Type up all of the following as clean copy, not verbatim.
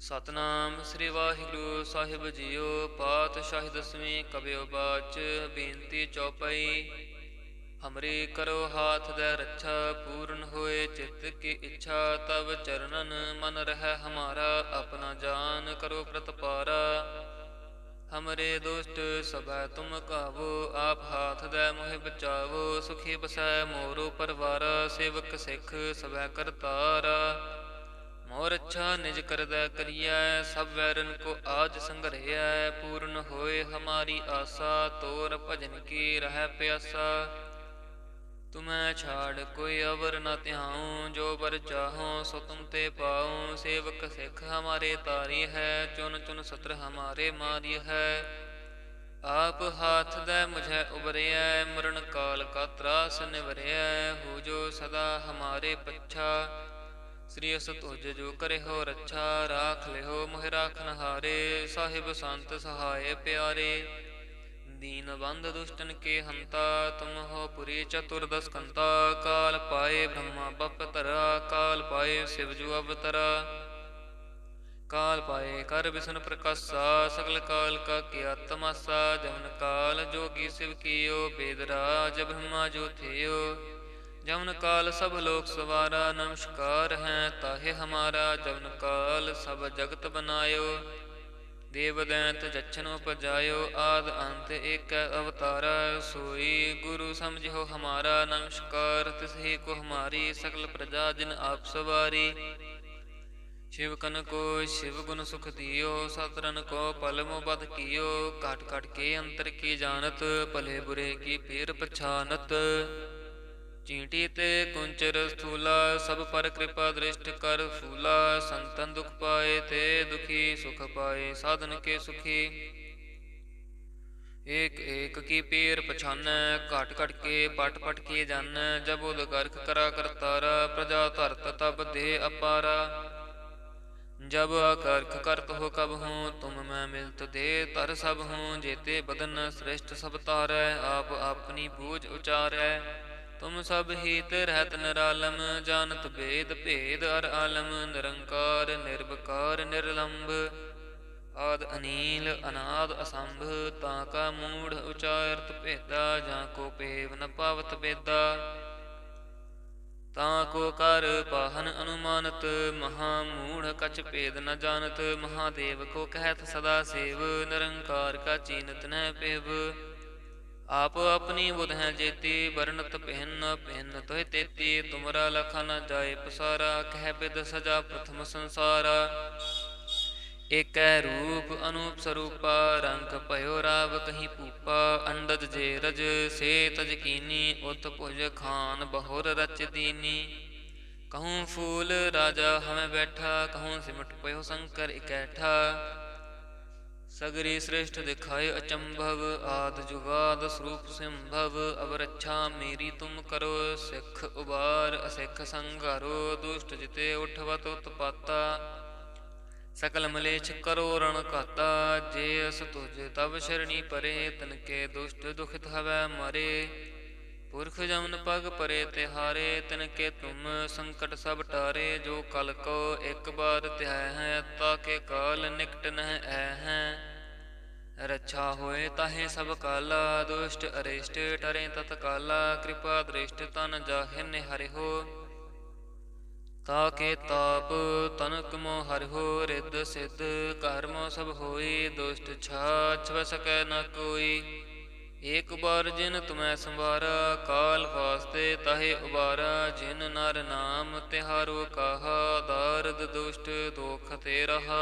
ਸਤਨਾਮ ਸ੍ਰੀ ਵਾਹਿਗੁਰੂ ਸਾਹਿਬ JIO. ਪਾਤਸ਼ਾਹੀ ਦਸਵੀਂ ਕਬਿਓ ਬਾਚ। ਬੇਨਤੀ ਚੌਪਈ। हमरे करो हाथ दे रक्षा। पूर्ण होए चित्त की इच्छा। तब चरणन मन रह हमारा। अपना जान करो प्रतपारा। हमरे दुष्ट सबै तुम कावो। आप हाथ दे मोहि बचावो। सुखी बसै मोरो परवारा। सेवक सिख सबै करतारा। मोर अच्छा निज करदै करियै। सब वैरन को आज संघरियै। पूर्ण होए हमारी आसा। तोर भजन की रह प्यासा। तुम्हें छाड़ कोई अवर न त्याऊँ। जो बर चाहो सो तुम ते पाऊँ। सेवक सिख हमारे तारी है। चुन चुन सत्र हमारे मारी है। आप हाथ दे मुझे उबरिया। मरण काल का त्रास निवरिया। हो जो सदा हमारे पच्छा। श्री अस तुझ जो करे हो रक्षा। राख ले हो मोहि राखन हारे। साहिब संत सहाय प्यारे। दीन बंध दुष्टन के हंता। तुम हो पुरी चतुर्दश कंता। काल पाए ब्रह्मा बप तरा। काल पाए शिव जु अवतरा। काल पाए कर विष्णु प्रकाशा। सकल काल का किया तमासा। जमन काल जोगी शिव कियो। बेदराज ब्रह्मा जो थियो। जमन काल सब लोक सवारा। नमस्कार है ताहे हमारा। जमन काल सब जगत बनायो। देव दैंत जच्छन उपजायो। आद अंत एक अवतारा। सोई गुरु समझो हमारा। नमस्कार तिसहि को हमारी। सकल प्रजा जिन आप सवारी। शिव कन को शिव गुण सुख दियो। सतरन को पल मोबद कियो। काट काट के अंतर की जानत। भले बुरे की पीर पछानत। चींटी ते कुंचर स्थूला। सब पर कृपा दृष्ट कर फूला। संतन दुख पाए ते दुखी। सुख पाए साधन के सुखी। एक एक की पीर पछान। काट काट के पट पट के जान। जब उद गर्क करा करतारा। प्रजा धरत तब दे अपारा। जब अकर्क करत हो कब हूँ। तुम मैं मिलत दे तर सब हूँ। जेते बदन श्रेष्ठ सब तारै। आप अपनी बूझ उचारै। तुम सब हित रहत निरालम। जानत भेद भेद अर आलम। निरंकार निर्विकार निर्लंब। आद अनील अनाद असंभ। ताका मूढ़ उचारत भेदा। जाको पेव न पावत बेदा। ताको कर पाहन अनुमानत। महामूढ़ कछ भेद न जानत। महादेव को कहत सदा सेव। निरंकार का चीनत न पेव। आप अपनी बुध है जेती। बरनत भिन्न भिन्न तोहि तेती। तुमरा लखा न जाए पसारा। कह बिद सजा प्रथम संसारा। एक रूप अनूप स्वरूपा। रंग भयो राव कहीं पूपा। अंडज जे रज से तज कीनी। उत भुज खान बहुर रच दीनी। कहूँ फूल राजा हमें बैठा। कहूँ सिमट पयो शंकर इकैठा। सगरी श्रेष्ठ दिखाए अचंभव। आद जुगाद स्वरूप संभव। अब रक्षा मेरी तुम करो। सिख उबार असिख संघारो। दुष्ट जिते उठवत उत्पाता। सकल मलेच्छ करो रण घाता। जे अस तुझ तब शरणी परे। तनके दुष्ट दुखित हवै मारे। पुरख जमन पग परे तिहारे। तिनके तुम संकट सब टारे। जो कल को एक बार त्याह है। ताके काल निकट नह ऐ हैं। रक्षा होए ताहे सब काला। दुष्ट अरिष्ट टरे तत्काला। कृपा दृष्ट तन जाहि निहरि हो। ताके ताप तनक मो हरि हो। रिद्ध सिद्ध कर्म सब होई। दुष्ट छाछ सकै न कोई। एक बार जिन तुम्हें संवारा। काल वास्ते ताहे उबारा। जिन नर नाम तिहारो कहा। दारद दुष्ट दोख ते रहा।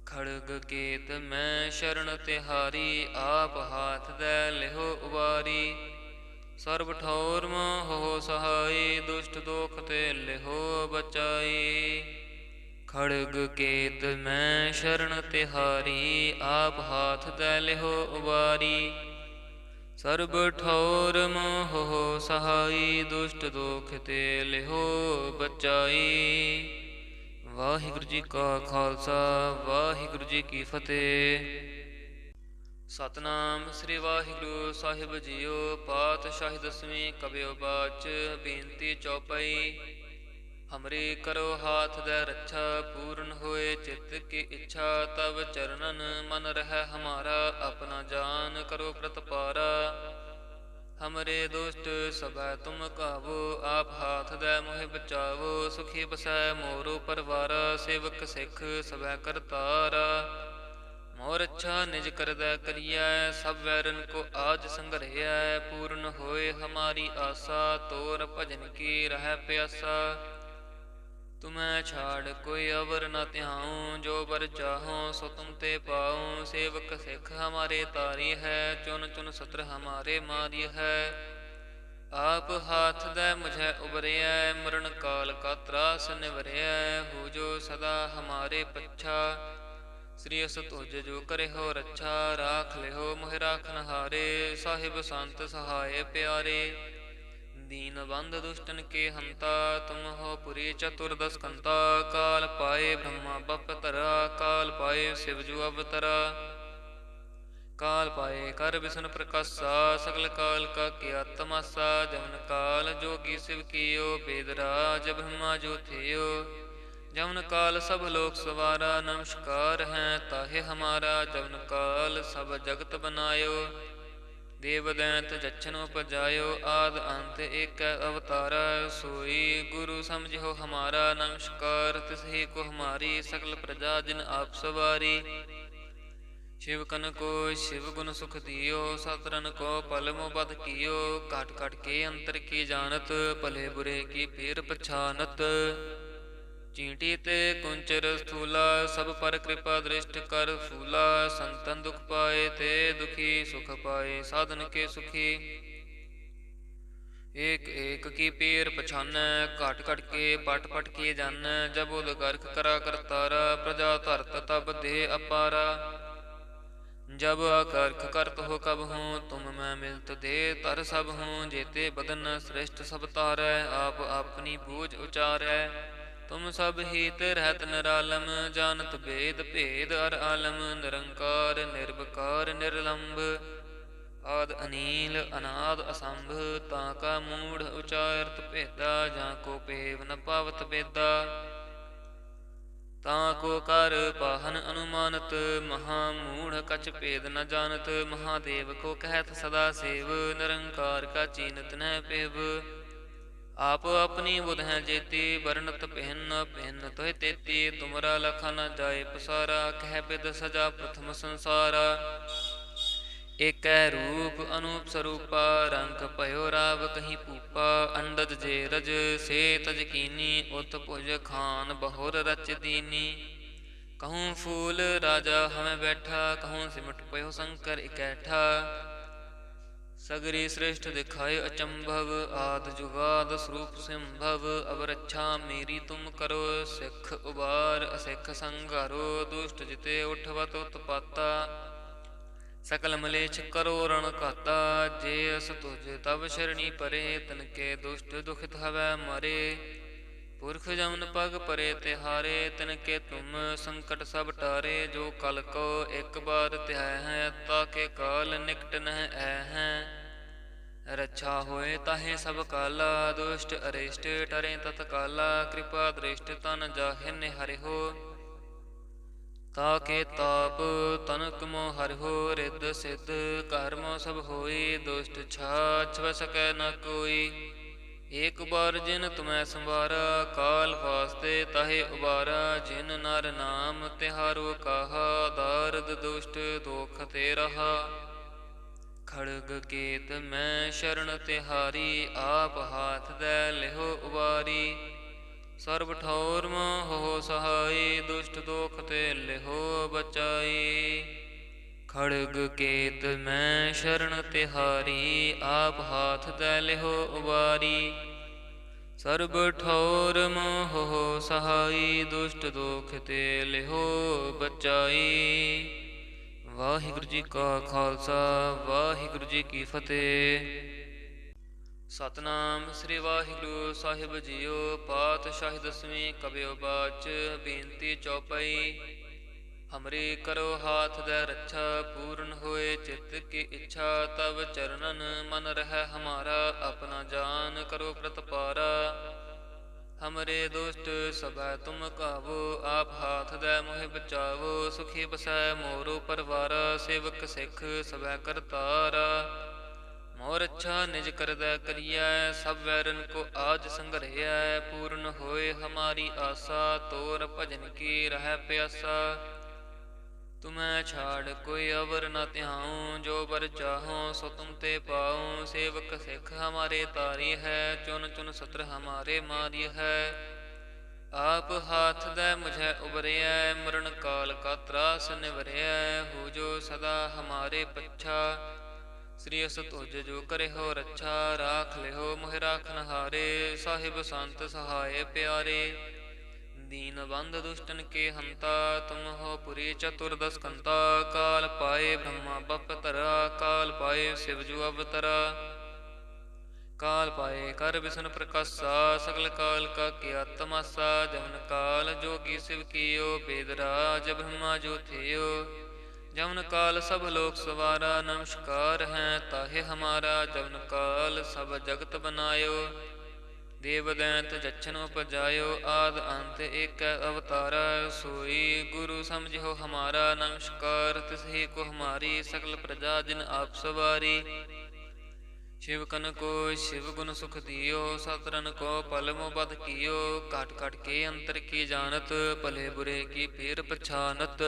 खड़ग केत मैं शरण तिहारी। आप हाथ दे लिहो उबारी। सर्व ठौर हो सहाय। दुष्ट दोख ते लिहो बचाई। खड़ग केत मैं शरण तिहारी। आप हाथ दे लिहो उबारी। सर्ब ठौर हो सहाय। दुष्ट दोख ते लिहो बचाई। वाहिगुरु जी का खालसा। वाहिगुरु जी की फतेह। सतनाम श्री वाहिगुरु साहिब जियो। पातशाही दसवीं कबियो बाच। बेनती चौपई। हमरे करो हाथ दे रक्षा, पूर्ण होए चित्त की इच्छा। तब चरणन मन रह हमारा, अपना जान करो प्रतपारा। हमरे दुष्ट सबै तुम कावो, आप हाथ दे मोहि बचावो। सुखी बसै मोरो परवारा, सेवक सिख सबै करतारा। मोर अच्छा निज करदै करियै, सब वैरन को आज संघरियै। पूर्ण होए हमारी आसा, तोर भजन की रह प्यासा। तुम्हें छाड़ कोई अवर न त्याऊँ, जो बर चाहो सो तुम ते पाऊँ। सेवक सिख हमारे तारी है, चुन चुन सत्र हमारे मारी है। आप हाथ दे मुझे उबरिया, मरण काल का त्रास निवरिया। हो जो सदा हमारे पच्छा, श्री अस तुझ जो करे हो रक्षा। राख ले हो मोहि राखन हारे, साहिब संत सहाय प्यारे। दीन बंध दुष्टन के हंता, तुम हो पुरी चतुर्दश कंता। काल पाए ब्रह्मा बप तरा, काल पाए शिव जु अवतरा। काल पाए कर विष्णु प्रकाशा, सकल काल का किया तमासा। जमन काल जोगी शिव कियो, बेदराज ब्रह्मा जो थियो। जमन काल सब लोक सवारा, नमस्कार है ताहे हमारा। जमन काल सब जगत बनायो, देव दैंत जच्छन उपजायो। आद अंत एक अवतारा, सोई गुरु समझो हमारा। नमस्कार तिसहि को हमारी, सकल प्रजा जिन आप सवारी। शिवकन को शिव गुण सुख दियो, सतरन को पल मोबद कियो। काट काट के अंतर की जानत, भले बुरे की पीर पछानत। चींटी ते कुंचर स्थूला, सब पर कृपा दृष्ट कर फूला। संतन दुख पाए ते दुखी, सुख पाए साधन के सुखी। एक एक की पीर पछानै, काट काट के पट पट के जानै। जब उद गर्क करा करतारा, प्रजा धरत तब दे अपारा। जब अकर्क करत हो कब हूँ, तुम मैं मिलत दे तर सब हूँ। जेते बदन श्रेष्ठ सब तारै, आप अपनी बूझ उचारै। तुम सब हीत रहत निरालम, जानत भेद भेद अर आलम। निरंकार निर्विकार निर्लंब, आद अनील अनाद असंभ। ताका मूढ़ उचारत भेदा, जाको पेव न पावत बेदा। ताको कर पाहन अनुमानत, महामूढ़ कछ भेद न जानत। महादेव को कहत सदा सेव, निरंकार का चीनत न पेव। आप अपनी बुध हैं जेती, बरनत भिन्न भिन्न तोहि तेती। तुमरा लखा न जाए पसारा, कह बिद सजा प्रथम संसारा। एक रूप अनूप स्वरूपा, रंग पयो राव कहीं पूपा। अंडज जे रज से तज कीनी, उत भुज खान बहुर रच दीनी। कहूँ फूल राजा हमें बैठा, कहूँ सिमट पयो शंकर इकैठा। सगरी श्रेष्ठ दिखाए अचंभव, आद जुगाद स्वरूप संभव। अब रक्षा मेरी तुम करो, सिख उबार असिख संगारो। दुष्ट जिते उठवत उत्पाता, सकल मलेच्छ करो रण घाता। जे अस तुझ तब शरणी परे, तनके दुष्ट दुखित हवै मरे। पुरख जमन पग परे तिहारे, तिनके तुम संकट सब टारे। जो कल को एक बार त्याह है, ताके काल निकट नह ऐ हैं। रक्षा होए ताहे सब काला, दुष्ट अरिष्ट टरे तत्काला। कृपा दृष्ट तन जाहि निहरि हो, ताके ताप तनक मोह हरि हो। रिद्ध सिद्ध कर्म सब होई, दुष्ट छाछ सकै न कोई। एक बार जिन तुम्हें संवारा, काल वास्ते ताहे उबारा। जिन नर नाम तिहारो कहा, दारद दुष्ट दोख ते रहा। खड़ग केत मैं शरण तिहारी, आप हाथ दे लिहो उबारी। सर्व ठौर मोह सहाय, दुष्ट दोख ते लिहो बचाई। खड़ग केत मैं शरण तिहारी, आप हाथ दे लिहो उबारी। सर्ब ठौर मोह सहाय, दुष्ट दोख ते लिहो बचाई। वाहिगुरु जी का खालसा, वाहिगुरु जी की फतेह। सतनाम श्री वाहिगुरु साहिब जीओ। पातशाही दसवीं कबियो बाच, बेनती चौपाई। हमरे करो हाथ दे रक्षा, पूर्ण होए चित्त की इच्छा। तब चरणन मन रह हमारा, अपना जान करो प्रतपारा। हमरे दुष्ट सबै तुम कावो, आप हाथ दै मोहि बचावो। सुखी बसै मोरो परवारा, सेवक सिख सबै करतारा। मोर अच्छा निज करदै करियै, सब वैरन को आज संघरियै। पूर्ण होए हमारी आसा, तोर भजन की रहै प्यासा। तुम्हें छाड़ कोई अवर न त्याऊँ, जो बर चाहूँ सो तुम ते पाऊँ। सेवक सिख हमारे तारी है, चुन चुन सत्र हमारे मारी है। आप हाथ दे मुझे उबरिया, मरण काल का त्रास निवरिया। हो जो सदा हमारे पच्छा, श्री अस तुझ जो करे हो रक्षा। राख ले हो मोहि राखन हारे, साहिब संत सहाय प्यारे। दीन बंध दुष्टन के हंता, तुम हो पुरी चतुर्दश कंता। काल पाए ब्रह्मा बप तरा, काल पाए शिव जु अवतरा। काल पाए कर विष्णु प्रकाशा, सकल काल का किया तमासा। जमन काल जोगी शिव कियो, बेदराज ब्रह्मा जो थियो। जमन काल सब लोक सवारा, नमस्कार है ताहे हमारा। जमन काल सब जगत बनायो, देव दैंत जच्छन उपजायो। आद अंत एक अवतारा, सोई गुरु समझो हमारा। नमस्कार तिसही को हमारी, सकल प्रजा जिन आप सवारी। शिव कन को शिव गुण सुख दियो, सतरन को पल मो बद कियो। काट काट के अंतर की जानत, भले बुरे की पीर पछानत।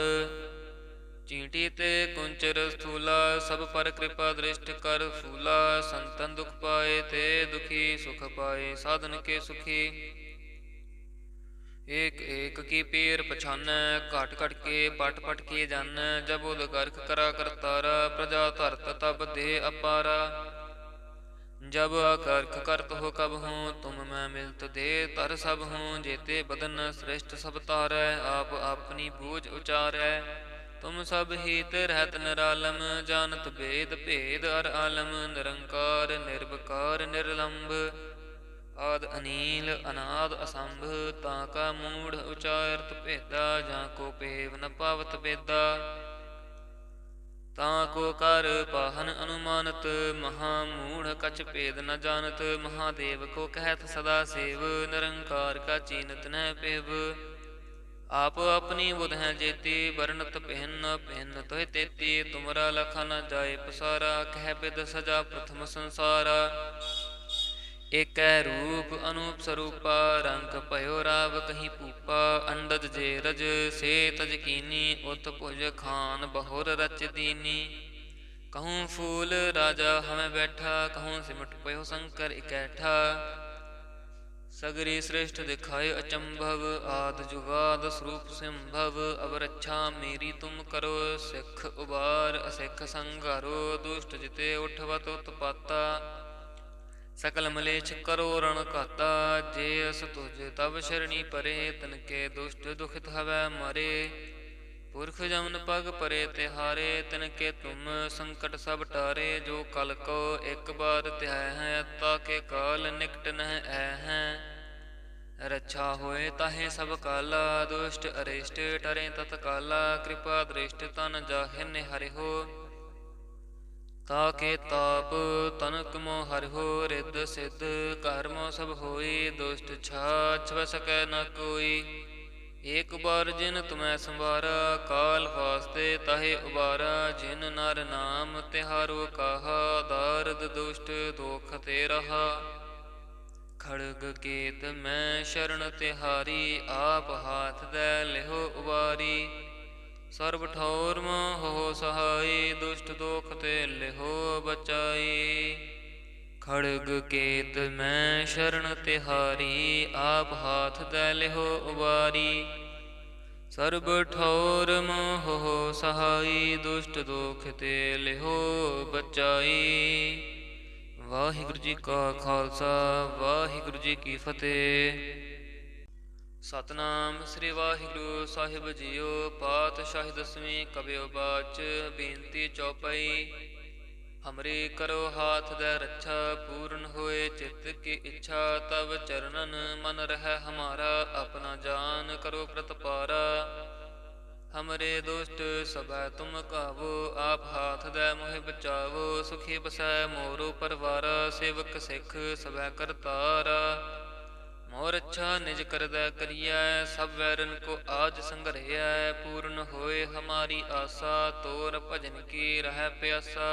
चींटी ते कुंचर स्थूला, सब पर कृपा दृष्ट कर फूला। संतन दुख पाए ते दुखी, सुख पाए साधन के सुखी। एक एक की पीर पछानै, काट काट के पट पट के जानै। जब उद गर्क करा करतारा, प्रजा धरत तब दे अपारा। जब अकर्क करत हो कब हूँ, तुम मैं मिलत दे तर सब हूँ। जेते बदन श्रेष्ठ सब तारै, आप अपनी बूझ उचारै। तुम सब हीत रहत निरालम, जानत भेद भेद अर आलम। निरंकार निर्विकार निर्लंब, आद अनील अनाद असंभ। ताका मूढ़ उचारत भेदा, जाको पेव न पावत बेदा। ताको कर पाहन अनुमानत, महामूढ़ कछ भेद न जानत। महादेव को कहत सदा सेव, निरंकार का चीनत न पेव। आप अपनी बुध हैं जेती, बरनत भिन्न भिन्न तोहि तेती। तुमरा लखा न जाए पसारा, कह बिद सजा प्रथम संसारा। एक रूप अनूप स्वरूपा, रंग भयो राव कहीं पूपा। अंडज जे रज से तज कीनी, उत भुज खान बहुर रच दीनी। कहूँ फूल राजा हमें बैठा, कहूँ सिमट पयो शंकर इकैठा। सगरी श्रेष्ठ दिखाए अचंभव, आद जुगाद स्वरूप संभव। अब रक्षा मेरी तुम करो, सिख उबार असिख संघारो। दुष्ट जिते उठवत उत्पाता, सकल मलेच्छ करो रण घाता। जे अस तुझ तब शरणी परे, तनके दुष्ट दुखित हवै मरे। पुरख जमन पग परे तिहारे, तिनके तुम संकट सब टारे। जो कल को एक बार त्याह है, ताके काल निकट नह ऐ हैं। रक्षा होए ताहे सब काला, दुष्ट अरिष्ट टरे तत्काला। कृपा दृष्ट तन जाहे निहरि हो, ताके ताप तनक मो हरि हो। रिद्ध सिद्ध कर्मो सब होई, दुष्ट छाछ सकै न कोई। एक बार जिन तुम्हें संवारा, काल वास्ते ताहे उबारा। जिन नर नाम तिहारो कहा, दारद दुष्ट दोख ते रहा। खड़ग केत मैं शरण तिहारी, आप हाथ दै लिहो उबारी। सर्व ठौर मोह सहाय, दुष्ट दोख ते लिहो बचाई। खड़ग केत मैं शरण तिहारी, आप हाथ दै लिहो उबारी। सर्ब ठौर मोह सहाय, दुष्ट दोख ते लिहो बचाई। वाहिगुरु जी का खालसा, वाहिगुरु जी की फतेह। सतनाम श्री वाहिगुरु साहिब जीओ। पातशाही दसवीं कबियो बाच, बेनती चौपाई। हमरे करो हाथ दै रक्षा, पूर्ण होए चित्त की इच्छा। तब चरणन मन रह हमारा, अपना जान करो प्रतपारा। हमरे दुष्ट सबै तुम कावो, आप हाथ दै मोहि बचावो। सुखी बसै मोरो परवारा, सेवक सिख सबै करतारा। मोर अच्छा निज करदै करियै, सब वैरन को आज संघरैया। पूर्ण होए हमारी आशा, तोर भजन की रह प्यासा।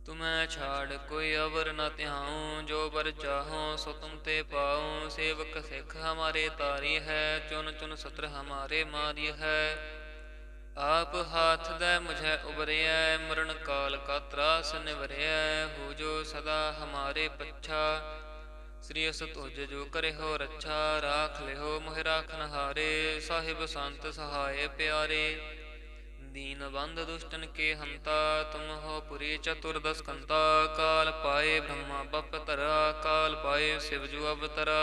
तुम्हें छाड़ कोई अवर न त्याऊँ, जो बर चाहूँ सो तुम ते पाऊँ। सेवक सिख हमारे तारी है, चुन चुन सत्र हमारे मारी है। आप हाथ दे मुझे उबरिया, मरण काल का त्रास निवरिया। हो जो सदा हमारे पच्छा, श्री अस तुझ जो करे हो रक्षा। राख ले हो मोहि राखन हारे, साहिब संत सहाय प्यारे। दीन बंध दुष्टन के हंता, तुम हो पुरी चतुर्दश कंता। काल पाए ब्रह्मा बप तरा, काल पाए शिव जु अवतरा।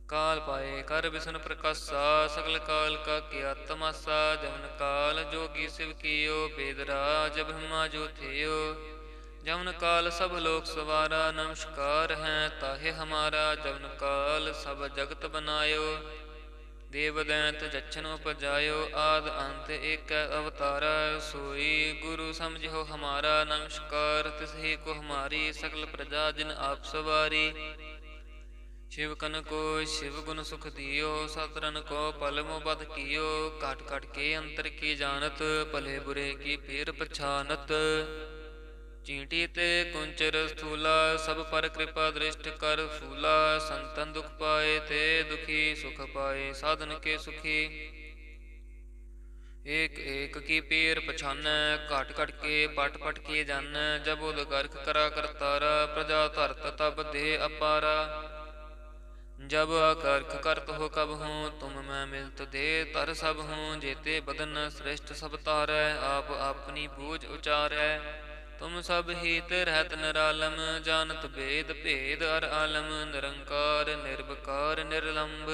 काल पाए कर विष्णु प्रकाशा, सकल काल का किया तमाशा। जमन काल जोगी शिव कियो, बेदराज ब्रह्मा जो थियो। जमन काल सब लोक सवारा, नमस्कार है ताहे हमारा। जमन काल सब जगत बनायो, देव दैंत जच्छन उपजायो। आद अंत एक अवतारा, सोई गुरु समझो हमारा। नमस्कार तिसही को हमारी, सकल प्रजा जिन आप सवारी। शिव कन को शिव गुण सुख दियो, सतरन को पल मोबद कियो। काट काट के अंतर की जानत, भले बुरे की पीर पछानत। चींटी ते कुंचर स्थूला, सब पर कृपा दृष्ट कर फूला। संतन दुख पाए ते दुखी, सुख पाए साधन के सुखी। एक एक की पीर पछान, काट काट के पट पट के जान। जब उद गर्क करा करतारा, प्रजा धरत तब दे अपारा। जब अकर्क करत हो कब हूँ, तुम मैं मिलत दे तर सब हूँ। जेते बदन श्रेष्ठ सब तारै, आप अपनी बूझ उचारै। तुम सब हित रहत निरालम, जानत भेद भेद अर आलम। निरंकार निर्विकार निर्लंब,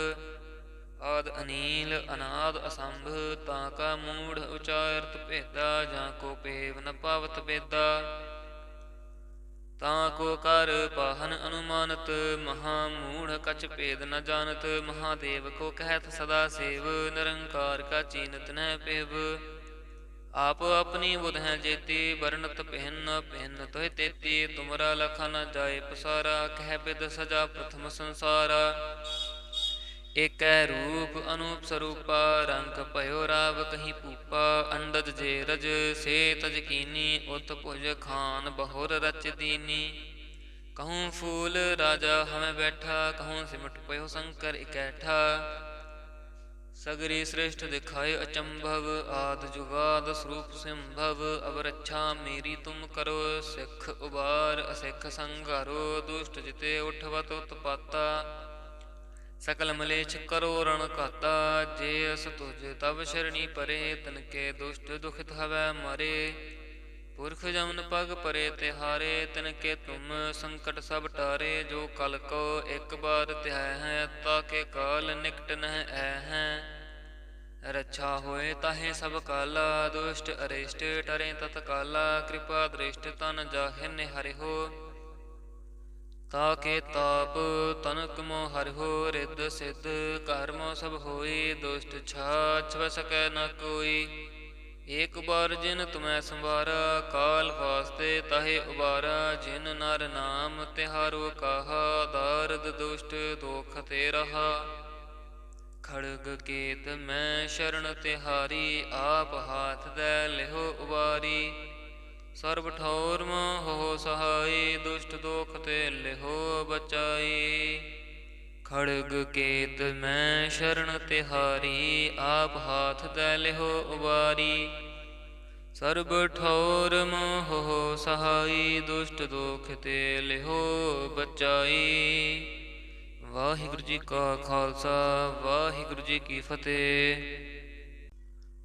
आद अनील अनाद असंभ। ताका मूढ़ उचारत भेदा, जाको पेव न पावत बेदा। ताको कर पाहन अनुमानत, महामूढ़ कछ भेद न जानत। महादेव को कहत सदा सेव, निरंकार का चीनत न पेव। आप अपनी बुध हैं जेती, बरनत पहन पहन तोह तेती। तुमरा लखा न जाए पसारा, कह बिद सजा प्रथम संसारा। एक रूप अनूप स्वरूपा, रंग पयो राव कहीं पूपा। अंडज जे रज से तज कीनी, उत भुज खान बहुर रच दीनी। कहूँ फूल राजा हमें बैठा, कहूँ सिमट पयो शंकर इकैठा। सगरी श्रेष्ठ दिखाए अचंभव, आद जुगाद स्वरूप संभव। अब रक्षा मेरी तुम करो, सिख उबार असिख संघारो। दुष्ट जिते उठवत उत्पाता, सकल मलेच्छ करो रण घाता। जे अस तुझ तब शरणी परे, तनके दुष्ट दुखित हवै मरे। पुरख जमन पग परे तिहारे, तिनके तुम संकट सब टारे। जो कल को एक बार त्याह है, ताके काल निकट नह ऐ हैं। रक्षा होए ताहे सब काला, दुष्ट अरिष्ट टरे तत्काला। कृपा दृष्ट तन जाहे निहरि हो, ताके ताप तनक मोह हरि हो। रिद्ध सिद्ध कर्म सब होई, दुष्ट छाछ सकै न कोई। एक बार जिन तुम्हें संवारा, काल वास्ते ताहे उबारा। जिन नर नाम तिहारो कहा, दारद दुष्ट दोख ते रहा। खड़ग केत मैं शरण तिहारी, आप हाथ दे लिहो उबारी। सर्व ठौर मोह सहाय, दुष्ट दोख ते लिहो बचाई। खड़ग केत मैं शरण तिहारी, आप हाथ दे लिहो उबारी। सर्ब ठौर मोह सहाय, दुष्ट दोख ते लिहो बचाई। वाहिगुरु जी का खालसा, वाहिगुरु जी की फतेह।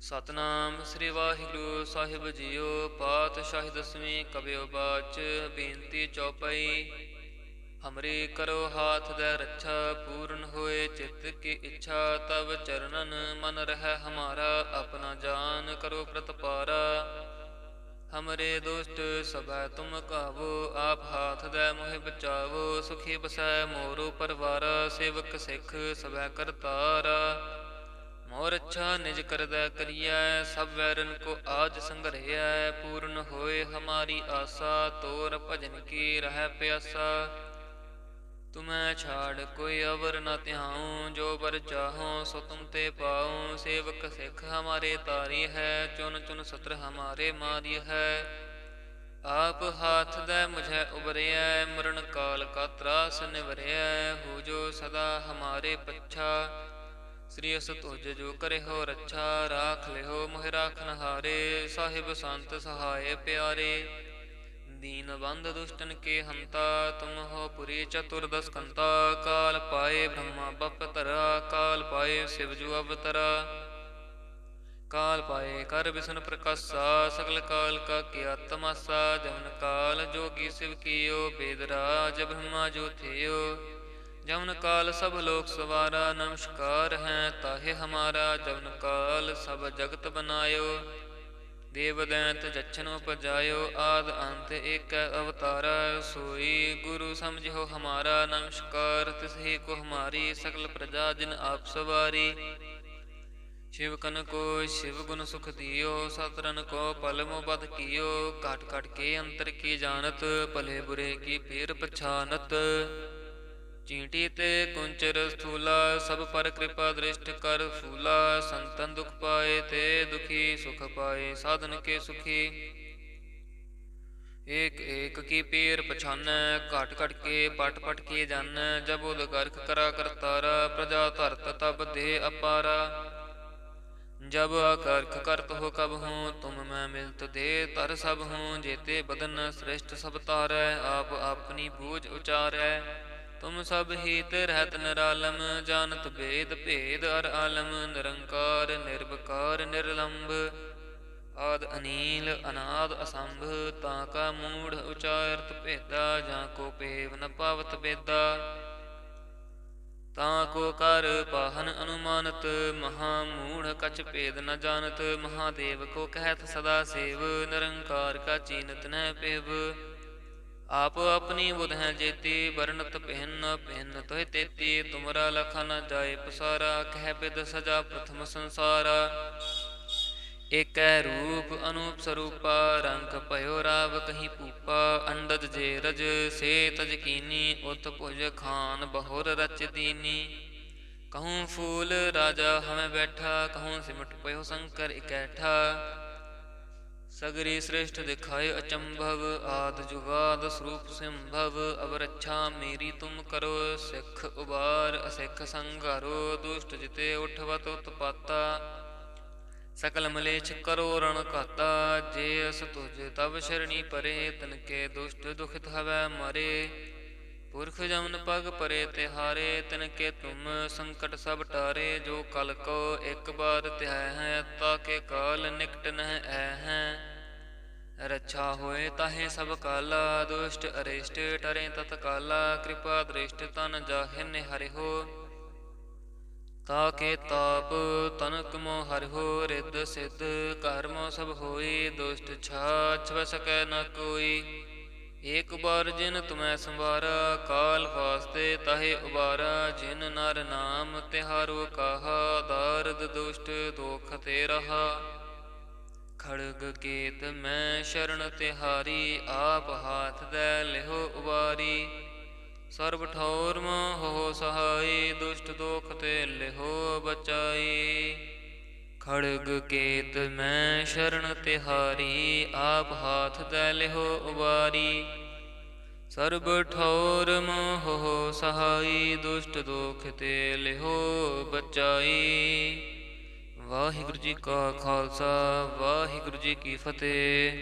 सतनाम श्री वाहिगुरु साहिब जीओ। पातशाही दसवीं कबियो बाच, बेनती चौपाई। हमरे करो हाथ दे रक्षा, पूर्ण होए चित्त की इच्छा। तब चरणन मन रह हमारा, अपना जान करो प्रतपारा। हमरे दुष्ट सबै तुम कावो, आप हाथ दे मोहि बचावो। सुखी बसै मोरो परवारा, सेवक सिख सबै करतारा। मोर अच्छा निज करदै करियै, सब वैरन को आज संघरैया। पूर्ण होए हमारी आशा, तोर भजन की रह प्यासा। तुम्हें छाड़ कोई अवर न त्याऊं, जो बर चाहो सो तुम ते पाऊं। सेवक सिख हमारे तारी है, चुन चुन सत्र हमारे मारी है। आप हाथ दे मुझे उबरिया, मरण काल का त्रास निवरिया। हो जो सदा हमारे पच्छा, श्री अस तुझ जो करे हो रक्षा। राख ले हो मोहि राखन हारे, साहिब संत सहाय प्यारे। दीन बंध दुष्टन के हंता, तुम हो पुरी चतुर्दश कंता। काल पाए ब्रह्मा बप तरा, काल पाए शिव जु अवतरा। काल पाए कर विष्णु प्रकाशा, सकल काल का किया तमाशा। जमन काल जोगी शिव कियो, बेदराज ब्रह्मा जो थियो। जमन काल सब लोक सवारा, नमस्कार है ताहे हमारा। जमन काल सब जगत बनायो, देव दैंत जच्छन उपजायो। आद अंत एक अवतारा, सोई गुरु समझो हमारा। नमस्कार तिसही को हमारी, सकल प्रजा जिन आप सवारी। शिव कन को शिव गुण सुख दियो, सतरन को पल मोबद कियो। काट काट के अंतर की जानत, भले बुरे की पीर पछानत। चींटी ते कुंचर स्थूला, सब पर कृपा दृष्ट कर फूला। संतन दुख पाए ते दुखी, सुख पाए साधन के सुखी। एक एक की पीर पछान, काट काट के पट पट के जान। जब उद गर्क करा करतारा, प्रजा धरत तब दे अपारा। जब अकर्क करत हो कब हूँ, तुम मैं मिलत दे तर सब हूँ। जेते बदन श्रेष्ठ सब तारै, आप अपनी बूझ उचारै। तुम सब हित रहत निरालम, जानत भेद भेद अर आलम। निरंकार निर्विकार निर्लंब, आद अनील अनाद असंभ। ताका मूढ़ उचारत भेदा, जाको पेव न पावत बेदा। ताको कर पाहन अनुमानत, महामूढ़ कछ भेद न जानत। महादेव को कहत सदा सेव, निरंकार का चीनत न पेव। आप अपनी बुध हैं जेती, बरनत पहन पहन तोह तेती। तुमरा लखा न जाए पसारा, कह बिद सजा प्रथम संसारा। एक रूप अनूप स्वरूपा, रंग पयो राव कहीं पूपा। अंडज जे रज से तज कीनी, उत भुज खान बहुर रच दीनी। कहूँ फूल राजा हमें बैठा, कहूँ सिमट पयो शंकर इकैठा। सगरी श्रेष्ठ दिखाए अचंभव, आद जुगाद स्वरूप संभव। अब रक्षा मेरी तुम करो, सिख उबार असिख संघारो। दुष्ट जिते उठवत उत्पाता, सकल मलेच्छ करो रण घाता। जे अस तुझ तब शरणी परे, तनके दुष्ट दुखित हवै मरे। पुरख जमन पग परे तिहारे, तिनके तुम संकट सब टारे। जो कल को एक बार त्याह है, ताके काल निकट नह ऐ हैं। रक्षा होए ताहे सब काला, दुष्ट अरिष्ट टरे तत्काला। कृपा दृष्ट तन जाहे निहरि हो, ताके ताप तनक मोह हरि हो। रिद्ध सिद्ध कर्म सब होई, दुष्ट छाछ सकै न कोई। एक बार जिन तुम्हें संवारा, काल वास्ते ताहे उबारा। जिन नर नाम तिहारो कहा, दारद दुष्ट दोख ते रहा। खड़ग केत मैं शरण तिहारी, आप हाथ दे लिहो उबारी। सर्व ठौर मोह हो सहाय, दुष्ट दोख ते लिहो बचाई। खड़ग केत मैं शरण तिहारी, आप हाथ दे लिहो उबारी। सर्ब ठौर मोह हो सहाय, दुष्ट दोख ते लिहो बचाई। वाहिगुरु जी का खालसा, वाहिगुरु जी की फतेह।